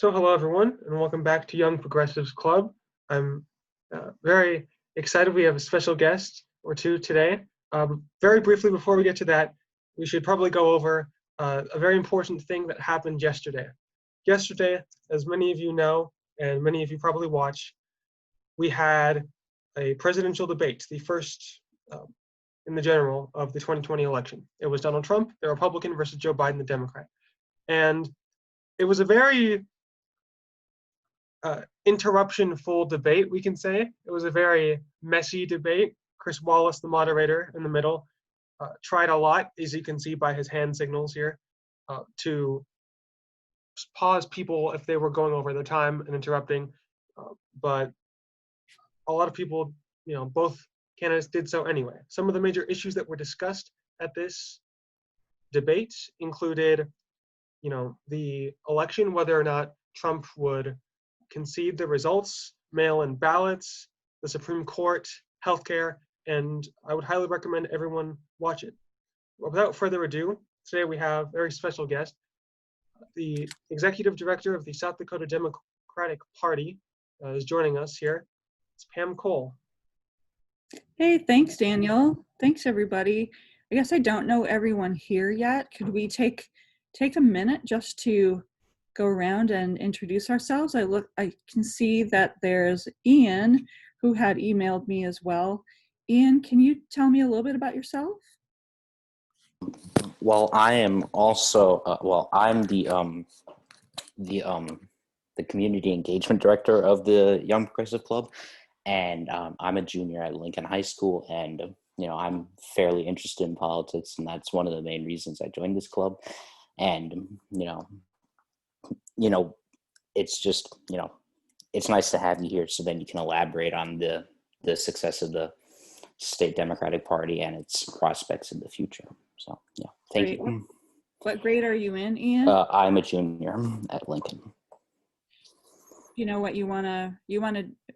So hello everyone, and welcome back to Young Progressives Club. I'm very excited. We have a special guest or two today. Very briefly, before we get to that, we should probably go over a very important thing that happened yesterday. Yesterday, as many of you know, and many of you probably watch, we had a presidential debate, the first in the general of the 2020 election. It was Donald Trump, the Republican, versus Joe Biden, the Democrat. And it was a very interruption-full debate, we can say. It was a very messy debate. Chris Wallace, the moderator in the middle, tried a lot, as you can see by his hand signals here, to pause people if they were going over their time and interrupting. But a lot of people, both candidates did so anyway. Some of the major issues that were discussed at this debate included, the election, whether or not Trump would concede the results, mail-in ballots, the Supreme Court, healthcare, and I would highly recommend everyone watch it. Without further ado, today we have a very special guest, the executive director of the South Dakota Democratic Party is joining us here. It's Pam Cole. Hey, thanks, Daniel. Thanks, everybody. I guess I don't know everyone here yet. Could we take a minute just to go around and introduce ourselves? I can see that there's Ian, who had emailed me as well. Ian, can you tell me a little bit about yourself? Well, I am also I'm the community engagement director of the Young Progressive Club, and I'm a junior at Lincoln High School, and I'm fairly interested in politics, and that's one of the main reasons I joined this club. And it's just it's nice to have you here, so then you can elaborate on the success of the state Democratic Party and its prospects in the future. So yeah, thank you. What grade are you in, Ian? I'm a junior at Lincoln. You know what, you wanna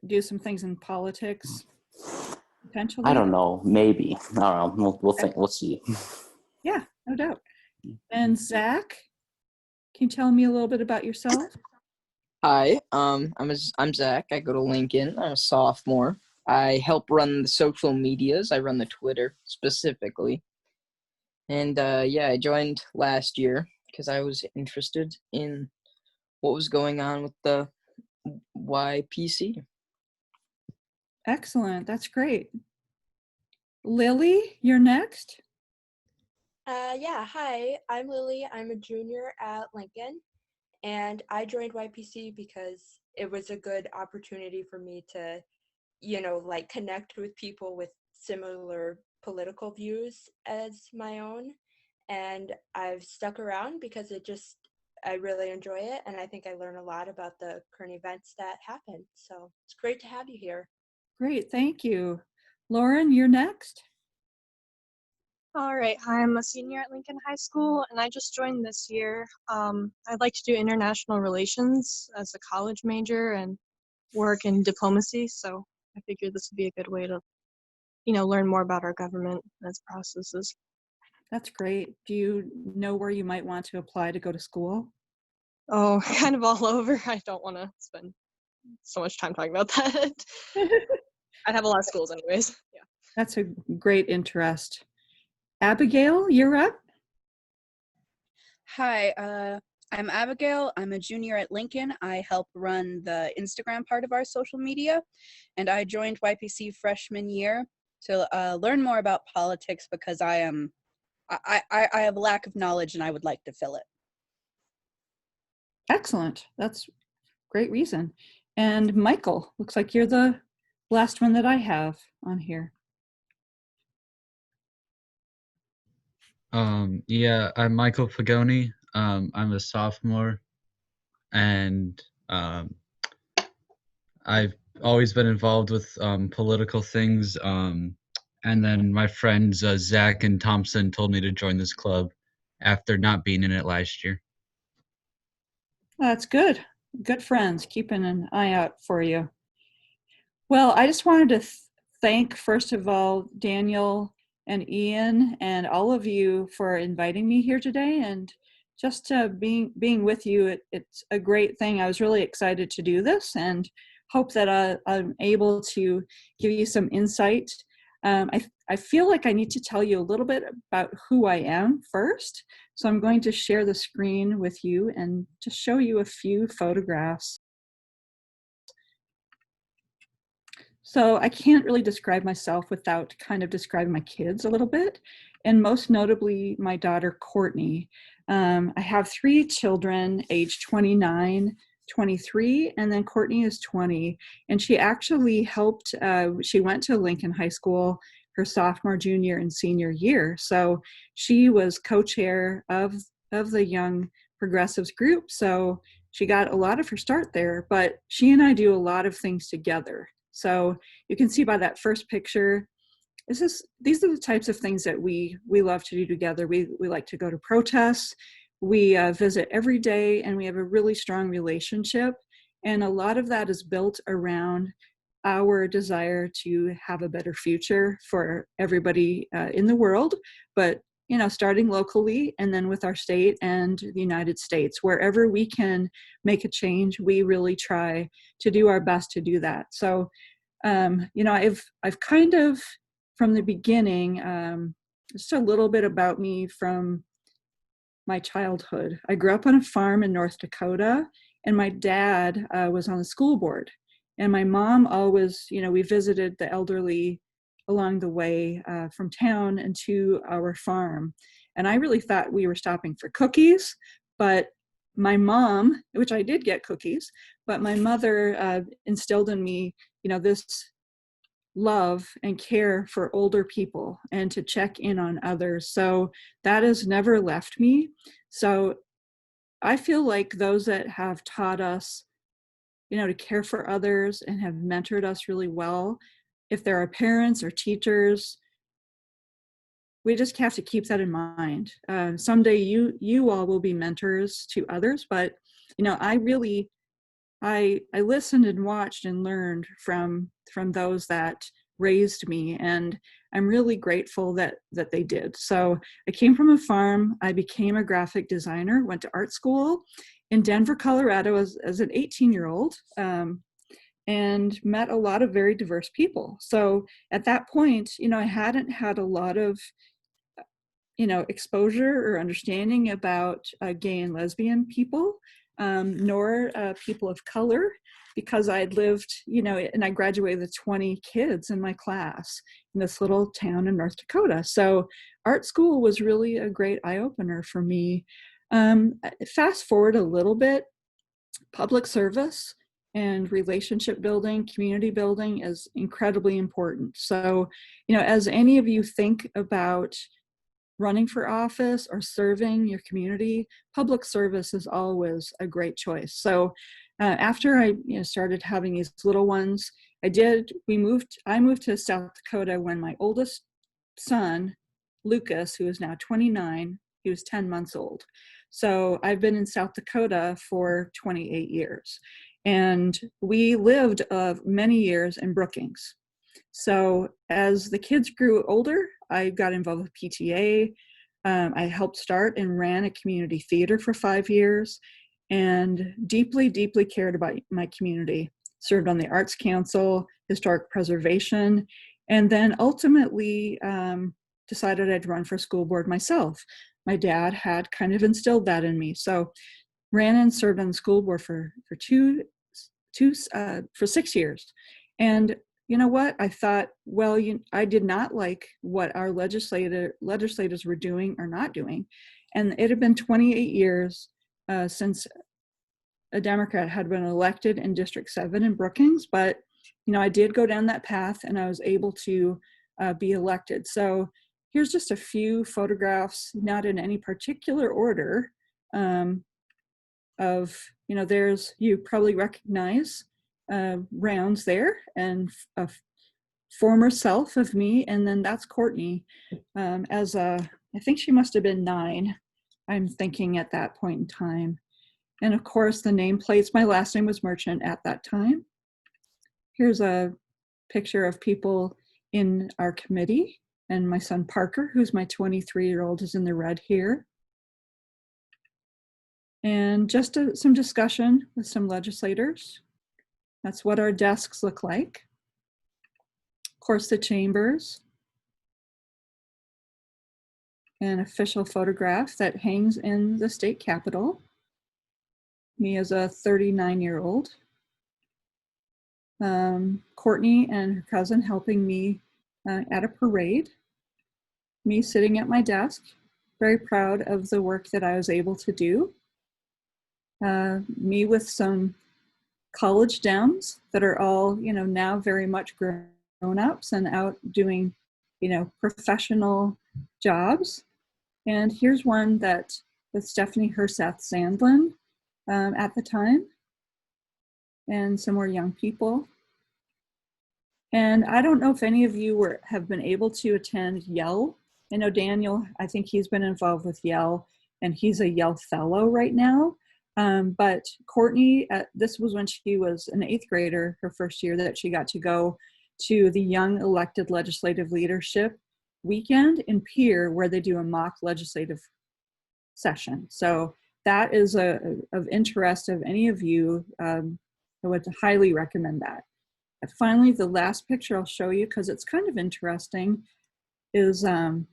do some things in politics potentially? I don't know, maybe. I don't know. We'll think. We'll see. Yeah, no doubt. And Zach, can you tell me a little bit about yourself? Hi, I'm Zach. I go to Lincoln. I'm a sophomore. I help run the social medias. I run the Twitter specifically. And I joined last year because I was interested in what was going on with the YPC. Excellent. That's great. Lily, you're next. Hi, I'm Lily. I'm a junior at Lincoln, and I joined YPC because it was a good opportunity for me to, connect with people with similar political views as my own. And I've stuck around because I really enjoy it, and I think I learn a lot about the current events that happen. So it's great to have you here. Great, thank you. Lauren, you're next. All right, hi, I'm a senior at Lincoln High School, and I just joined this year. I'd like to do international relations as a college major and work in diplomacy, so I figured this would be a good way to, learn more about our government and its processes. That's great. Do you know where you might want to apply to go to school? Oh, kind of all over. I don't want to spend so much time talking about that. I'd have a lot of schools anyways. Yeah. That's a great interest. Abigail, you're up. Hi, I'm Abigail. I'm a junior at Lincoln. I help run the Instagram part of our social media, and I joined YPC freshman year to learn more about politics because I have a lack of knowledge and I would like to fill it. Excellent. That's great reason. And Michael, looks like you're the last one that I have on here. I'm Michael Pagoni. I'm a sophomore, and I've always been involved with political things. And then my friends Zach and Thompson told me to join this club after not being in it last year. That's good. Good friends, keeping an eye out for you. Well, I just wanted to thank, first of all, Daniel and Ian and all of you for inviting me here today and being with you. It's a great thing. I was really excited to do this and hope that I'm able to give you some insight. I feel like I need to tell you a little bit about who I am first. So I'm going to share the screen with you and just show you a few photographs. So I can't really describe myself without kind of describing my kids a little bit, and most notably my daughter Courtney. I have 3 children, age 29, 23, and then Courtney is 20. And she actually helped, she went to Lincoln High School her sophomore, junior, and senior year. So she was co-chair of the Young Progressives group. So she got a lot of her start there, but she and I do a lot of things together. So you can see by that first picture, these are the types of things that we love to do together. We like to go to protests. We visit every day, and we have a really strong relationship. And a lot of that is built around our desire to have a better future for everybody in the world, but starting locally and then with our state and the United States. Wherever we can make a change, we really try to do our best to do that. So, I've kind of, from the beginning, just a little bit about me from my childhood. I grew up on a farm in North Dakota, and my dad was on the school board. And my mom always, we visited the elderly along the way from town and to our farm. And I really thought we were stopping for cookies, but my mom, which I did get cookies, but my mother instilled in me, this love and care for older people and to check in on others. So that has never left me. So I feel like those that have taught us, to care for others and have mentored us really well, if there are parents or teachers, we just have to keep that in mind. Someday you all will be mentors to others, but I listened and watched and learned from those that raised me, and I'm really grateful that they did. So I came from a farm. I became a graphic designer, went to art school in Denver, Colorado as an 18-year-old, and met a lot of very diverse people. So at that point, I hadn't had a lot of exposure or understanding about gay and lesbian people, nor people of color, because I'd lived, and I graduated with 20 kids in my class in this little town in North Dakota. So art school was really a great eye-opener for me. Fast forward a little bit, public service and relationship building, community building is incredibly important. So, as any of you think about running for office or serving your community, public service is always a great choice. So after I started having these little ones, I moved to South Dakota when my oldest son, Lucas, who is now 29, he was 10 months old. So I've been in South Dakota for 28 years. And we lived many years in Brookings. So as the kids grew older, I got involved with PTA. I helped start and ran a community theater for 5 years, and deeply, deeply cared about my community. Served on the Arts Council, Historic Preservation, and then ultimately decided I'd run for school board myself. My dad had kind of instilled that in me. So ran and served on the school board for 6 years. And you know what? I thought, well, I did not like what our legislators were doing or not doing. And it had been 28 years since a Democrat had been elected in District 7 in Brookings. But, I did go down that path, and I was able to be elected. So here's just a few photographs, not in any particular order, of, there's, you probably recognize Rounds there, and a former self of me, and then that's Courtney I think she must have been 9, I'm thinking, at that point in time. And of course the nameplates, my last name was Merchant at that time. Here's a picture of people in our committee, and my son Parker, who's my 23-year-old, is in the red here. and just some discussion with some legislators. That's what our desks look like. Of course, the chambers. An official photograph that hangs in the state capitol. Me as a 39-year-old. Courtney and her cousin helping me at a parade. Me sitting at my desk, very proud of the work that I was able to do. Me with some college Dems that are all, now very much grown-ups and out doing, professional jobs. And here's one that with Stephanie Herseth Sandlin at the time, and some more young people. And I don't know if any of you have been able to attend Yell. I know Daniel, I think he's been involved with Yell, and he's a Yell fellow right now. But Courtney, this was when she was an 8th grader, her first year, that she got to go to the Young Elected Legislative Leadership weekend in Pierre, where they do a mock legislative session. So that is of interest of any of you. I would highly recommend that. And finally, the last picture I'll show you, because it's kind of interesting, is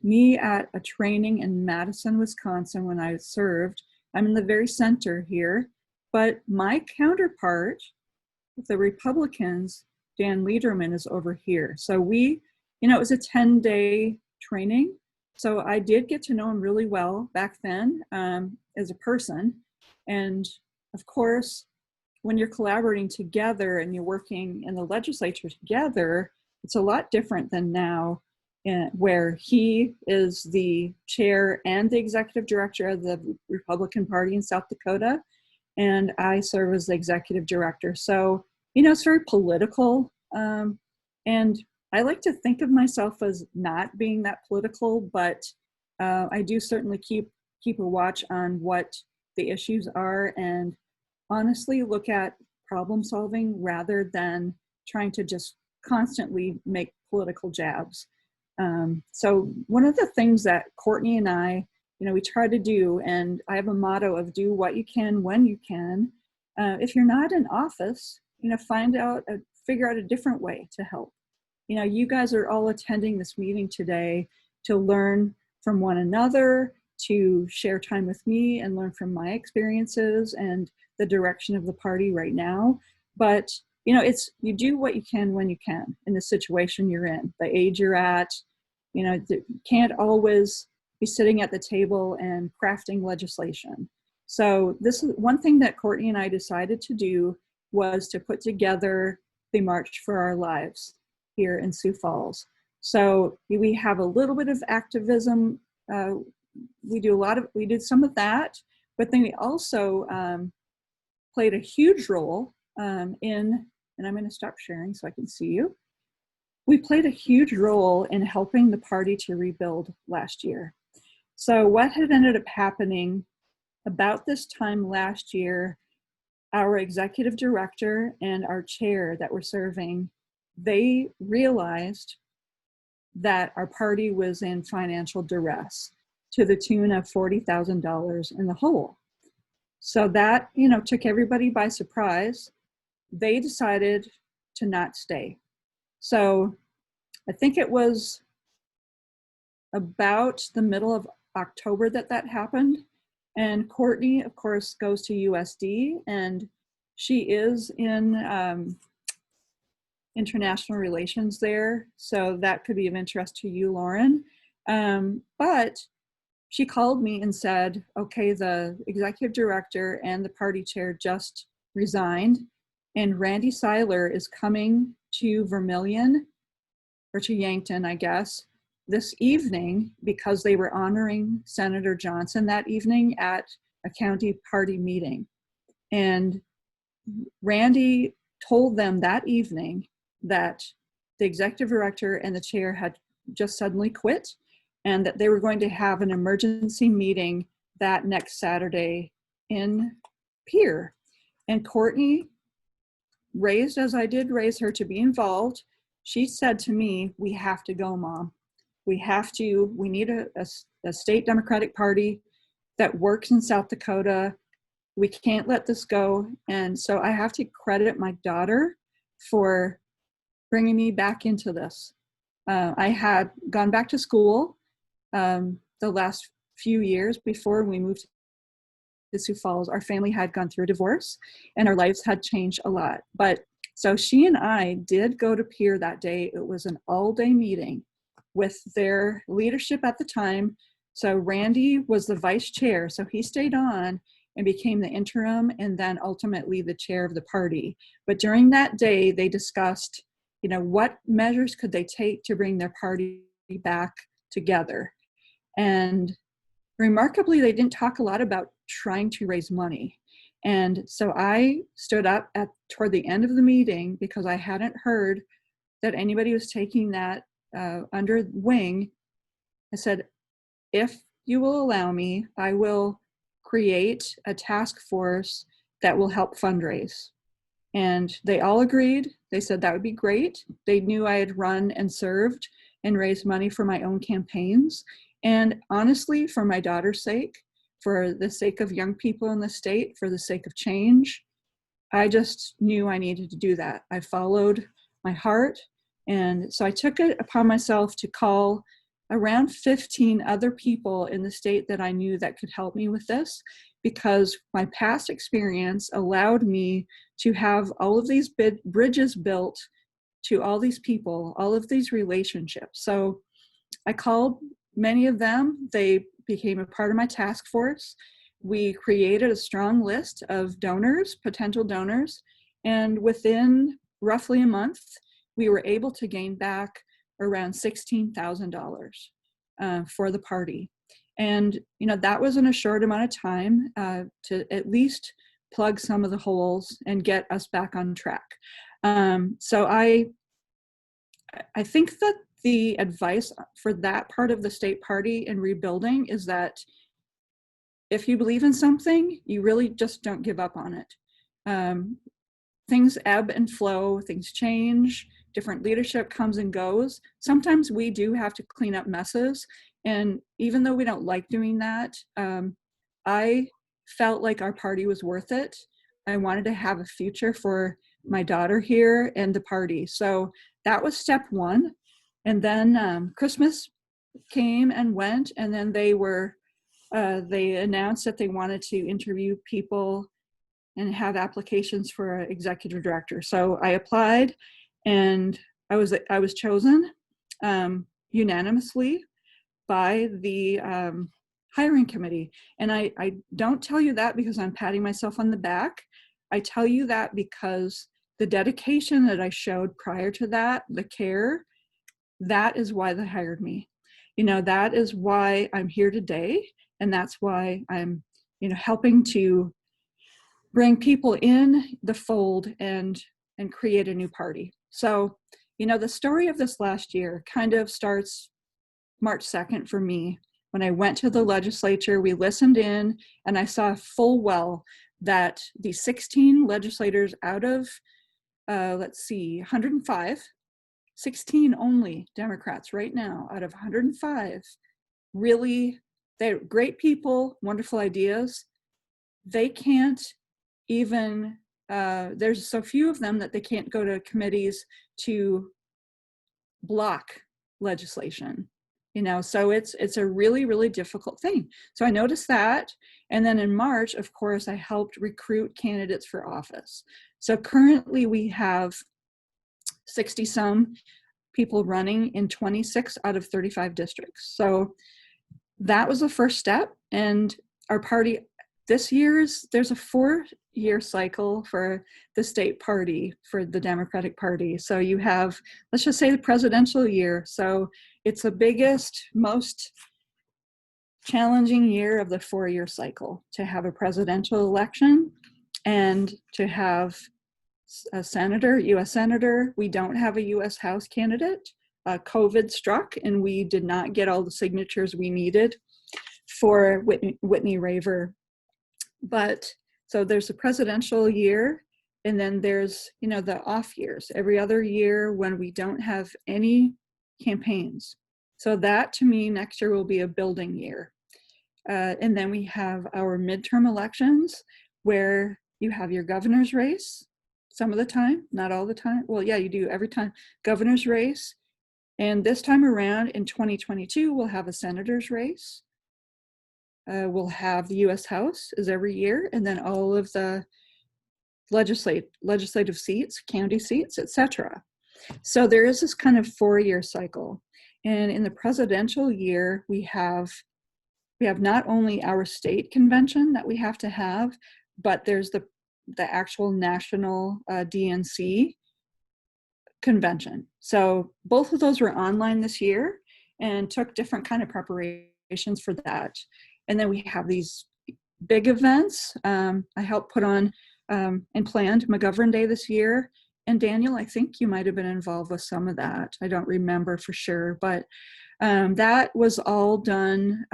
me at a training in Madison, Wisconsin when I served. I'm in the very center here, but my counterpart with the Republicans, Dan Lederman, is over here. So we, it was a 10-day training. So I did get to know him really well back then as a person. And of course, when you're collaborating together and you're working in the legislature together, it's a lot different than now, where he is the chair and the executive director of the Republican Party in South Dakota, and I serve as the executive director. So, it's very political, and I like to think of myself as not being that political, but I do certainly keep a watch on what the issues are, and honestly look at problem solving rather than trying to just constantly make political jabs. So one of the things that Courtney and I, we try to do, and I have a motto of do what you can when you can. If you're not in office, figure out a different way to help. You guys are all attending this meeting today to learn from one another, to share time with me and learn from my experiences and the direction of the party right now. But, you do what you can when you can in the situation you're in, the age you're at. You can't always be sitting at the table and crafting legislation. So this is one thing that Courtney and I decided to do, was to put together the March for Our Lives here in Sioux Falls. So we have a little bit of activism. We did some of that, but then we also played a huge role and I'm going to stop sharing so I can see you. We played a huge role in helping the party to rebuild last year. So what had ended up happening about this time last year, our executive director and our chair that were serving, they realized that our party was in financial duress to the tune of $40,000 in the hole. So that, took everybody by surprise. They decided to not stay. So I think it was about the middle of October that happened. And Courtney, of course, goes to USD, and she is in international relations there. So that could be of interest to you, Lauren. But she called me and said, okay, the executive director and the party chair just resigned, and Randy Seiler is coming to Vermilion, or to Yankton, I guess, this evening, because they were honoring Senator Johnson that evening at a county party meeting. And Randy told them that evening that the executive director and the chair had just suddenly quit, and that they were going to have an emergency meeting that next Saturday in Pierre. And Courtney, raised as I did raise her to be involved, she said to me, we have to go, Mom. We need a state Democratic Party that works in South Dakota. we can't let this go. And so I have to credit my daughter for bringing me back into this. I had gone back to school the last few years before we moved to Sioux Falls. Our family had gone through a divorce and our lives had changed a lot. But so she and I did go to Pier that day. It was an all-day meeting with their leadership at the time. So Randy was the vice chair, so he stayed on and became the interim and then ultimately the chair of the party. But during that day, they discussed, you know, what measures could they take to bring their party back together. And remarkably, they didn't talk a lot about trying to raise money. And so I stood up toward the end of the meeting because I hadn't heard that anybody was taking that under wing. I said, if you will allow me, I will create a task force that will help fundraise. And they all agreed. They said that would be great. They knew I had run and served and raised money for my own campaigns. And honestly, for my daughter's sake, for the sake of young people in the state, for the sake of change, I just knew I needed to do that. I followed my heart. And so I took it upon myself to call around 15 other people in the state that I knew that could help me with this, because my past experience allowed me to have all of these bridges built to all these people, all of these relationships. So I called many of them. They became a part of my task force. We created a strong list of donors, potential donors, and within roughly a month, we were able to gain back around $16,000 for the party. And, you know, that was in a short amount of time to at least plug some of the holes and get us back on track. So I think that the advice for that part of the state party and rebuilding is that if you believe in something, you really just don't give up on it. Things ebb and flow, things change, different leadership comes and goes. Sometimes we do have to clean up messes. And even though we don't like doing that, I felt like our party was worth it. I wanted to have a future for my daughter here and the party. So that was step one. And then Christmas came and went, and then they announced that they wanted to interview people and have applications for an executive director. So I applied, and I was chosen unanimously by the hiring committee. And I don't tell you that because I'm patting myself on the back. I tell you that because the dedication that I showed prior to that, the care, that is why they hired me. You know, that is why I'm here today. And that's why I'm, you know, helping to bring people in the fold and create a new party. So, you know, the story of this last year kind of starts March 2nd for me. When I went to the legislature, we listened in, and I saw full well that the 16 legislators out of, 105, 16 only Democrats right now out of 105, really, they're great people, wonderful ideas. They can't even, there's so few of them that they can't go to committees to block legislation. You know, so it's a really, really difficult thing. So I noticed that. And then in March, of course, I helped recruit candidates for office. So currently we have 60 some people running in 26 out of 35 districts. So that was the first step. And our party this year's, there's a 4-year cycle for the state party, for the Democratic Party. So you have, let's just say, the presidential year. So it's the biggest, most challenging year of the 4-year cycle to have a presidential election and to have a senator, U.S. senator. We don't have a U.S. House candidate. COVID struck and we did not get all the signatures we needed for Whitney Raver. But so there's a presidential year, and then there's, you know, the off years, every other year when we don't have any campaigns. So that, to me, next year will be a building year. And then we have our midterm elections, where you have your governor's race some of the time, not all the time. Well, yeah, you do every time, governor's race. And this time around in 2022, we'll have a senator's race. We'll have the US House as every year, and then all of the legislative seats, county seats, etc. So there is this kind of 4-year cycle. And in the presidential year, we have not only our state convention that we have to have, but there's the actual national DNC convention. So both of those were online this year and took different kind of preparations for that. And then we have these big events. I helped put on and planned McGovern Day this year. And Daniel, I think you might have been involved with some of that. I don't remember for sure, but that was all done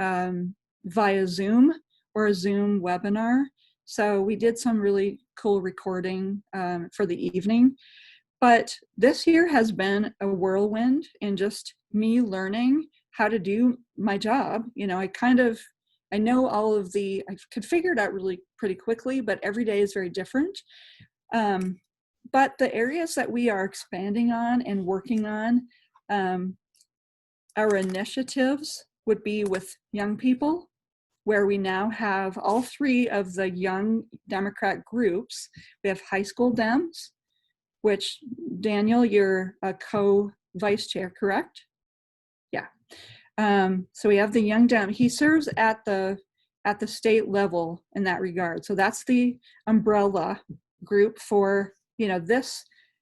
via Zoom or a Zoom webinar. So we did some really cool recording for the evening. But this year has been a whirlwind in just me learning how to do my job. You know, I know all of I could figure it out really pretty quickly, but every day is very different. But the areas that we are expanding on and working on, our initiatives would be with young people, where we now have all 3 of the young Democrat groups. We have high school Dems, which Daniel, you're a co-vice chair, correct? Yeah. So we have the young Dem. He serves at the state level in that regard. So that's the umbrella group for, you know,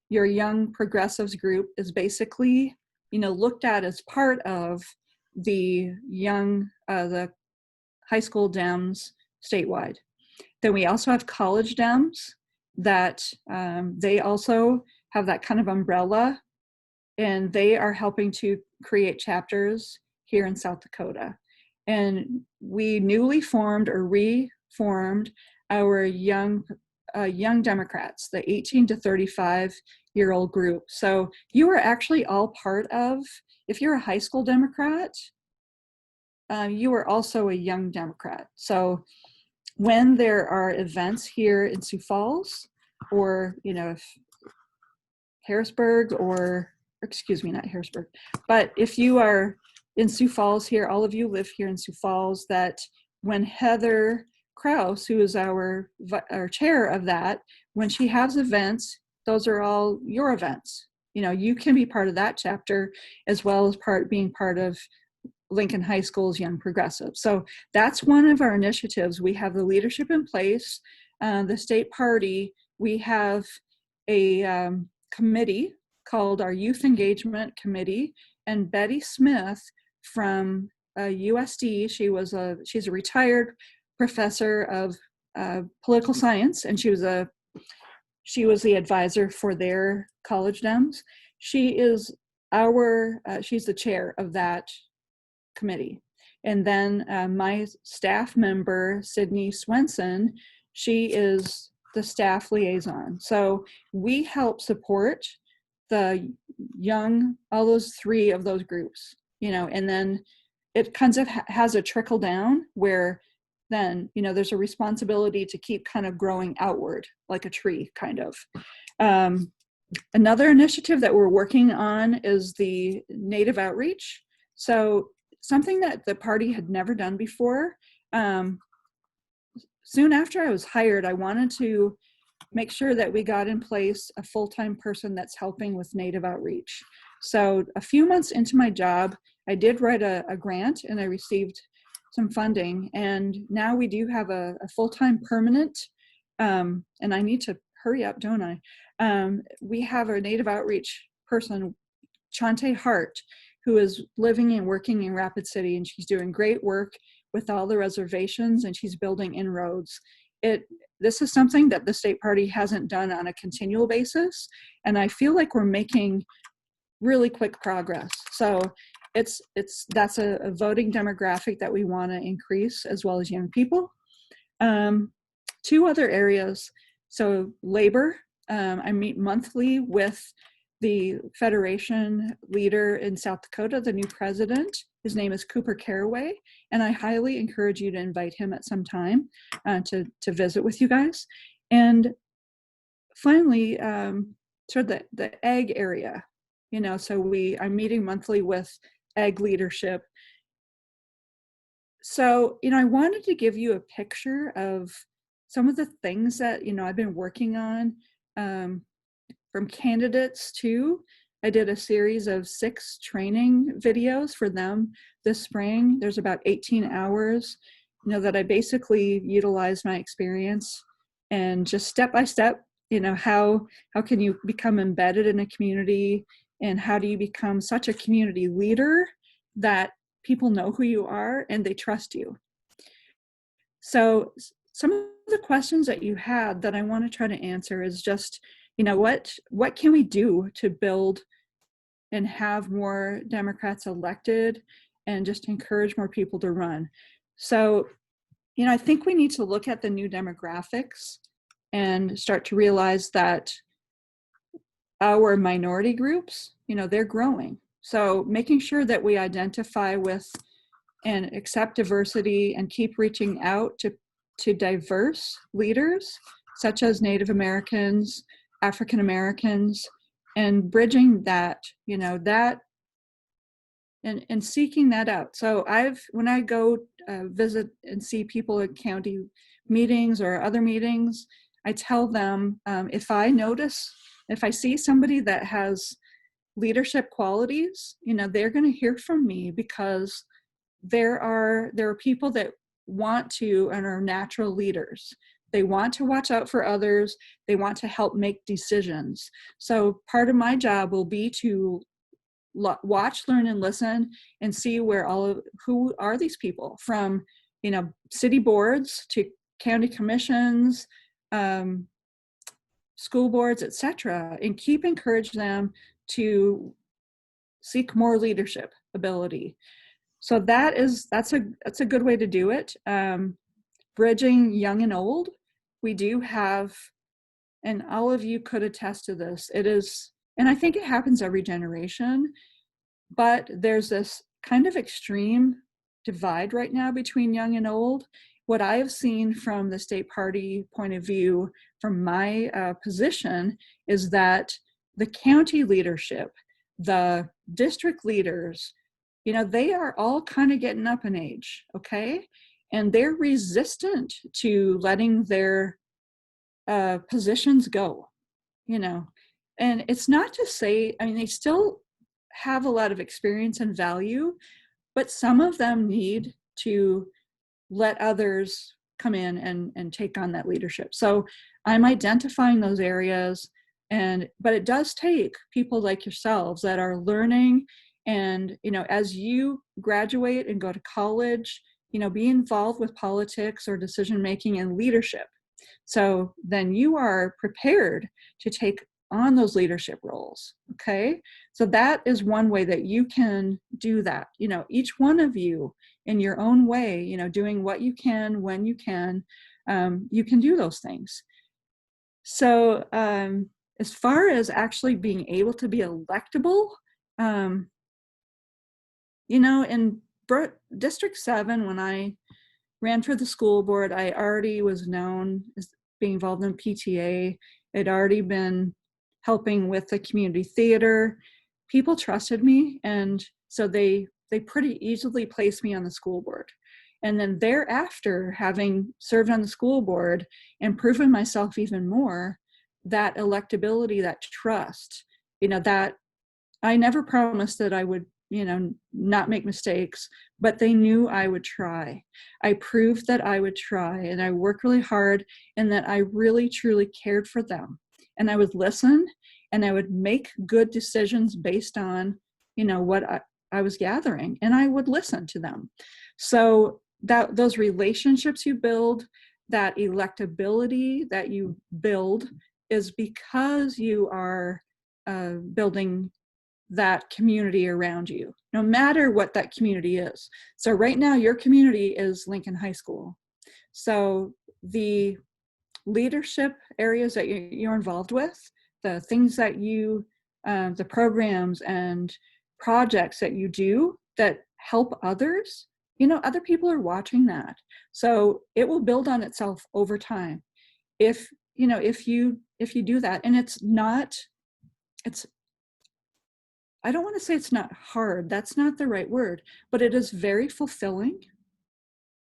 your young progressives group is basically, you know, looked at as part of the the high school Dems statewide. Then we also have college Dems that they also have that kind of umbrella, and they are helping to create chapters here in South Dakota. And we newly formed or reformed our young Democrats, the 18 to 35-year-old group. So you are actually all part of, if you're a high school Democrat, you are also a young Democrat. So when there are events here in Sioux Falls, or, you know, if Harrisburg, or excuse me, not Harrisburg, but if you are in Sioux Falls here, all of you live here in Sioux Falls, that when Heather Kraus, who is our chair of that, when she has events, those are all your events. You know, you can be part of that chapter as well as being part of Lincoln High School's Young Progressive. So that's one of our initiatives. We have the leadership in place, the state party. We have a committee called our Youth Engagement Committee, and Betty Smith from USD, she's a retired professor of political science, and she was the advisor for their college Dems. She is she's the chair of that committee. And then my staff member, Sydney Swenson, she is the staff liaison. So we help support the young, all those 3 of those groups, you know, and then it kind of has a trickle down where then, you know, there's a responsibility to keep kind of growing outward like a tree, kind of. Another initiative that we're working on is the Native outreach. So something that the party had never done before. Soon after I was hired, I wanted to make sure that we got in place a full-time person that's helping with Native outreach. So a few months into my job, I did write a grant, and I received some funding, and now we do have a full-time permanent, and I need to hurry up, don't I? We have a Native outreach person, Chante Hart, who is living and working in Rapid City, and she's doing great work with all the reservations, and she's building inroads. This is something that the state party hasn't done on a continual basis, and I feel like we're making really quick progress. So that's a voting demographic that we want to increase, as well as young people. 2 other areas. So labor, I meet monthly with the Federation leader in South Dakota, the new president, His name is Cooper Caraway, and I highly encourage you to invite him at some time to visit with you guys. And finally, sort of the ag area, so I'm meeting monthly with ag leadership. So, I wanted to give you a picture of some of the things that, I've been working on from candidates too. I did a series of 6 training videos for them this spring. There's about 18 hours, that I basically utilized my experience and just step by step, how can you become embedded in a community, and how do you become such a community leader that people know who you are and they trust you. So some of the questions that you had that I want to try to answer is just, what can we do to build and have more Democrats elected and just encourage more people to run? So, I think we need to look at the new demographics and start to realize that our minority groups, they're growing. So making sure that we identify with and accept diversity and keep reaching out to diverse leaders, such as Native Americans, African Americans, and bridging that, that and seeking that out. So when I go visit and see people at county meetings or other meetings, I tell them, if I see somebody that has leadership qualities, they're going to hear from me, because there are people that want to and are natural leaders. They want to watch out for others. They want to help make decisions. So part of my job will be to watch, learn, and listen, and see who are these people, from city boards to county commissions, school boards, etc., and keep encouraging them to seek more leadership ability. So that's a good way to do it. Bridging young and old, we do have, and all of you could attest to this, it is, and I think it happens every generation, but there's this kind of extreme divide right now between young and old. What I have seen from the state party point of view, from my position, is that the county leadership, the district leaders, they are all kind of getting up in age, okay? And they're resistant to letting their positions go, And it's not to say, they still have a lot of experience and value, but some of them need to let others come in and take on that leadership. So I'm identifying those areas, but it does take people like yourselves that are learning, and as you graduate and go to college, be involved with politics or decision making and leadership. So then you are prepared to take on those leadership roles, okay? So that is one way that you can do that. Each one of you in your own way, doing what you can, when you can do those things. So as far as actually being able to be electable, in District 7, when I ran for the school board, I already was known as being involved in PTA. I'd already been helping with the community theater. People trusted me, and so they pretty easily placed me on the school board. And then thereafter, having served on the school board and proven myself even more, that electability, that trust, that I never promised that I would, not make mistakes, but they knew I would try. I proved that I would try, and I worked really hard, and that I really, truly cared for them. And I would listen, and I would make good decisions based on, what I was gathering, and I would listen to them. So that those relationships you build, that electability that you build, is because you are building that community around you, no matter what that community is. So right now, your community is Lincoln High School. So the leadership areas that you're involved with, the things that the programs and projects that you do that help others, other people are watching that. So it will build on itself over time. If you do that, and it's I don't want to say it's not hard, that's not the right word, but it is very fulfilling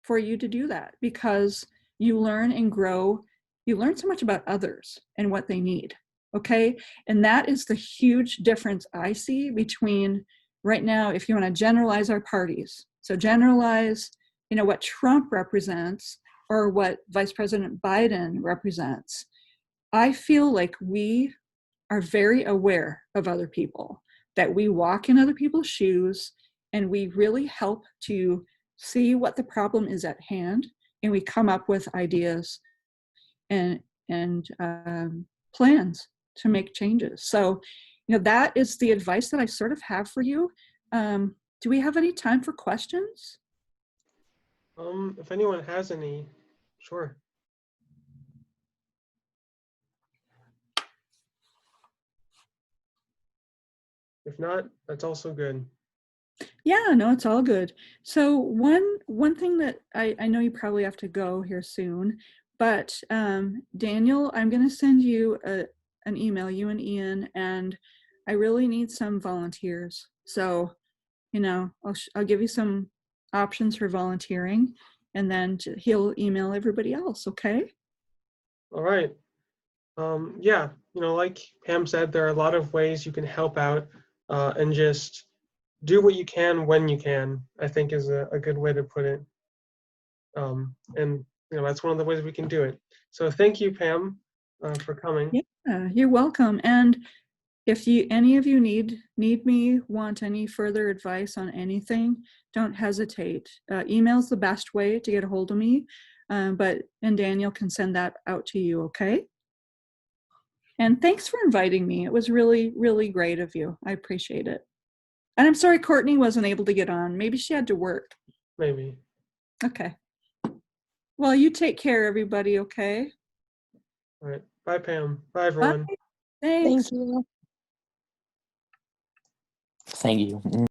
for you to do that, because you learn and grow. You learn so much about others and what they need. Okay. And that is the huge difference I see between right now, if you want to generalize our parties. So generalize, what Trump represents or what Vice President Biden represents. I feel like we are very aware of other people, that we walk in other people's shoes, and we really help to see what the problem is at hand, and we come up with ideas and plans to make changes. So, that is the advice that I sort of have for you. Do we have any time for questions? If anyone has any, sure. If not, that's also good. Yeah, no, it's all good. So one thing that I know you probably have to go here soon, but Daniel, I'm going to send you an email, you and Ian, and I really need some volunteers. So, I'll give you some options for volunteering, and then he'll email everybody else. Okay. All right. Yeah, like Pam said, there are a lot of ways you can help out, and just do what you can when you can, I think is a good way to put it. And that's one of the ways we can do it. So thank you, Pam, for coming. Yeah, you're welcome. And if any of you need me, want any further advice on anything, don't hesitate. Email's the best way to get a hold of me, and Daniel can send that out to you, okay? And thanks for inviting me. It was really, really great of you. I appreciate it. And I'm sorry Courtney wasn't able to get on. Maybe she had to work. Maybe. Okay. Well, you take care, everybody, okay? All right. Bye, Pam. Bye, everyone. Bye. Thanks. Thank you. Thank you.